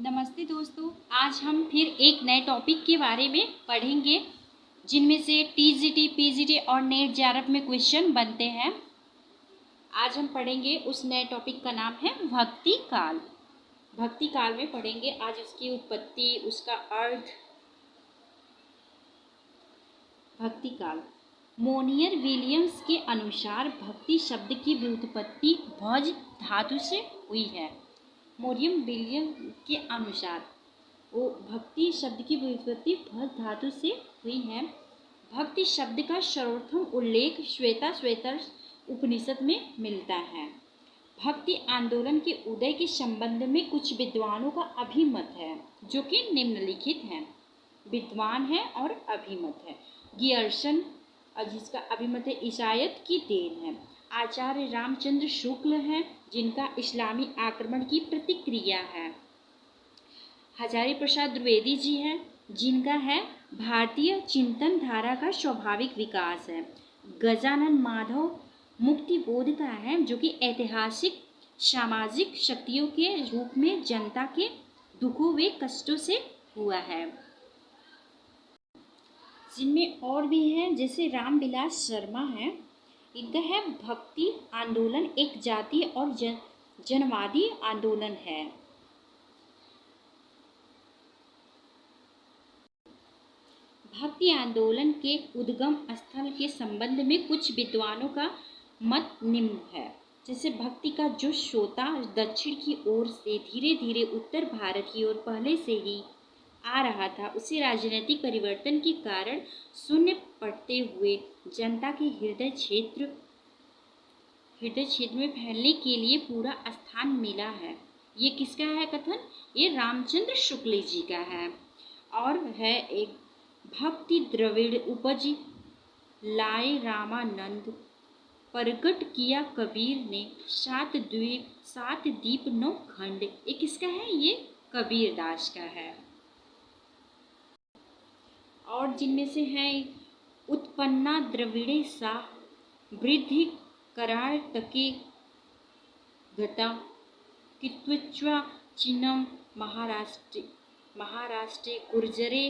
नमस्ते दोस्तों, आज हम फिर एक नए टॉपिक के बारे में पढ़ेंगे जिनमें से टीजीटी, पीजीटी और नेट जेआरएफ में क्वेश्चन बनते हैं। आज हम पढ़ेंगे उस नए टॉपिक का नाम है भक्ति काल। भक्ति काल में पढ़ेंगे आज उसकी उत्पत्ति, उसका अर्थ। भक्ति काल मोनियर विलियम्स के अनुसार भक्ति शब्द की व्युत्पत्ति भज धातु से हुई है। मोरियम विलियम के अनुसार वो भक्ति शब्द की व्युत्पत्ति भज धातु से हुई है। भक्ति शब्द का सर्वप्रथम उल्लेख श्वेता उपनिषद में मिलता है। भक्ति आंदोलन के उदय के संबंध में कुछ विद्वानों का अभिमत है, जो कि निम्नलिखित है। विद्वान है और अभिमत है। गियर्सन, जिसका अभिमत है ईसायत की देन है। आचार्य रामचंद्र शुक्ल हैं, जिनका इस्लामी आक्रमण की प्रतिक्रिया है। हजारी प्रसाद द्विवेदी जी हैं, जिनका है भारतीय चिंतन धारा का स्वाभाविक विकास है। गजानन माधव मुक्ति बोध का है, जो कि ऐतिहासिक सामाजिक शक्तियों के रूप में जनता के दुखों व कष्टों से हुआ है। जिनमें और भी हैं, जैसे रामविलास शर्मा हैं, इनका है भक्ति आंदोलन एक जातीय और जनवादी आंदोलन है। भक्ति आंदोलन के उद्गम स्थल के संबंध में कुछ विद्वानों का मत निम्न है। जैसे भक्ति का जो श्रोता दक्षिण की ओर से धीरे धीरे उत्तर भारत की ओर पहले से ही आ रहा था, उसे राजनीतिक परिवर्तन के कारण शून्य पड़ते हुए जनता के हृदय क्षेत्र में फैलने के लिए पूरा स्थान मिला है। ये किसका है कथन? ये रामचंद्र शुक्ल जी का है। और है एक भक्ति द्रविड़ उपजी लाए रामानंद, प्रगट किया कबीर ने सात दीप 9 खंड। ये किसका है? ये कबीर दास का है। और जिनमें से है उत्पन्ना द्रविड़े सा वृद्धि करार तके गता कित्वच्वा चिन्हम महाराष्ट्र गुर्जरे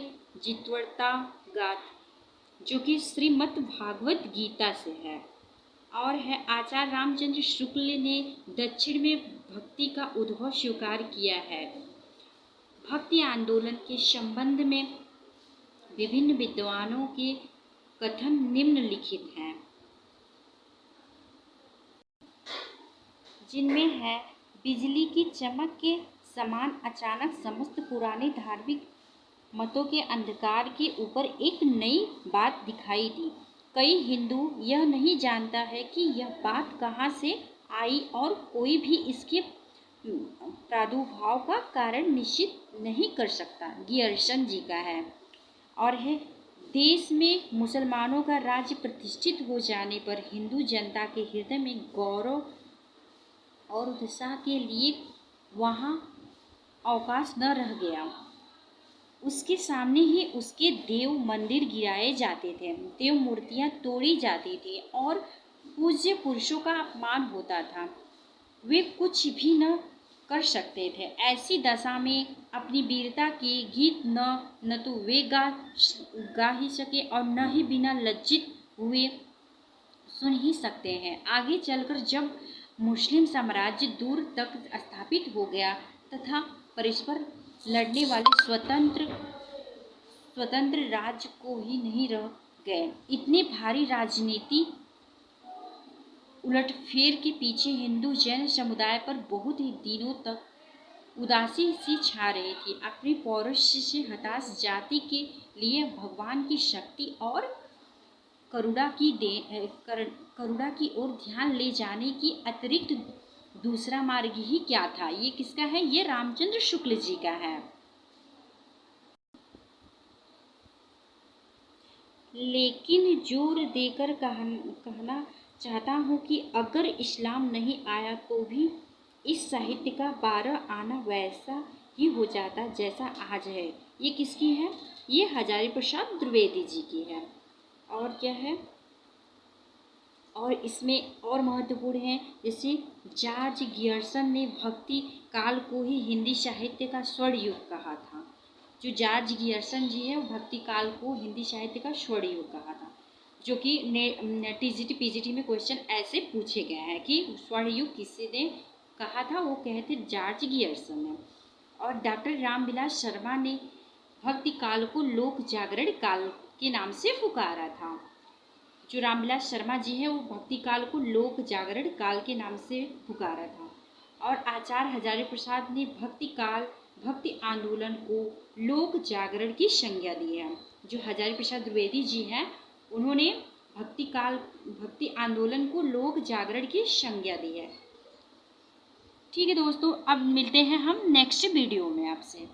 जित्वर्ता गाथ, जो कि श्रीमद् भागवत गीता से है। और है आचार्य रामचंद्र शुक्ल ने दक्षिण में भक्ति का उद्भव स्वीकार किया है। भक्ति आंदोलन के संबंध में विभिन्न विद्वानों के कथन निम्नलिखित हैं, जिनमें है बिजली की चमक के समान अचानक समस्त पुराने धार्मिक मतों के अंधकार के ऊपर एक नई बात दिखाई दी। कई हिंदू यह नहीं जानता है कि यह बात कहाँ से आई और कोई भी इसके प्रादुर्भाव का कारण निश्चित नहीं कर सकता। गियर्सन जी का है। और है देश में मुसलमानों का राज्य प्रतिष्ठित हो जाने पर हिंदू जनता के हृदय में गौरव और उत्साह के लिए वहाँ अवकाश न रह गया। उसके सामने ही उसके देव मंदिर गिराए जाते थे, देव मूर्तियाँ तोड़ी जाती थी और पूज्य पुरुषों का अपमान होता था। वे कुछ भी न कर सकते थे। ऐसी दशा में अपनी वीरता के गीत न तो वे गा ही सके और न ही बिना लज्जित हुए सुन ही सकते हैं। आगे चलकर जब मुस्लिम साम्राज्य दूर तक स्थापित हो गया तथा परस्पर लड़ने वाले स्वतंत्र राज्य को ही नहीं रह गए, इतने भारी राजनीति उलटफेर के पीछे हिंदू जैन समुदाय पर बहुत ही दिनों तक उदासी सी छा रही थी। अपने पौरुष से हताश जाति के लिए भगवान की शक्ति और करुणा की ओर ध्यान ले जाने की अतिरिक्त दूसरा मार्ग ही क्या था? ये किसका है? ये रामचंद्र शुक्ल जी का है। लेकिन जोर देकर कहना चाहता हूँ कि अगर इस्लाम नहीं आया तो भी इस साहित्य का 12 आना वैसा ही हो जाता जैसा आज है। ये किसकी है? ये हजारी प्रसाद द्विवेदी जी की है। और क्या है? और इसमें और महत्वपूर्ण है, जैसे जॉर्ज गियर्सन ने भक्ति काल को ही हिंदी साहित्य का स्वर्ण युग कहा था। जो जॉर्ज गियर्सन जी है वो भक्ति काल को हिंदी साहित्य का स्वर्ण युग कहा था, जो कि टीजीटी पीजीटी में क्वेश्चन ऐसे पूछे गए हैं कि स्वर्ण युग किसी ने कहा था, वो कहे थे जॉर्ज गियर्सन ने। और डॉक्टर रामविलास शर्मा ने भक्ति काल को लोक जागरण काल के नाम से पुकारा था। जो रामविलास शर्मा जी हैं वो भक्ति काल को लोक जागरण काल के नाम से पुकारा था। और आचार्य हजारी प्रसाद ने भक्ति आंदोलन को लोक जागरण की संज्ञा दी है। जो हजारी प्रसाद द्विवेदी जी हैं उन्होंने भक्ति आंदोलन को लोक जागरण की संज्ञा दी है। ठीक है दोस्तों, अब मिलते हैं हम नेक्स्ट वीडियो में आपसे।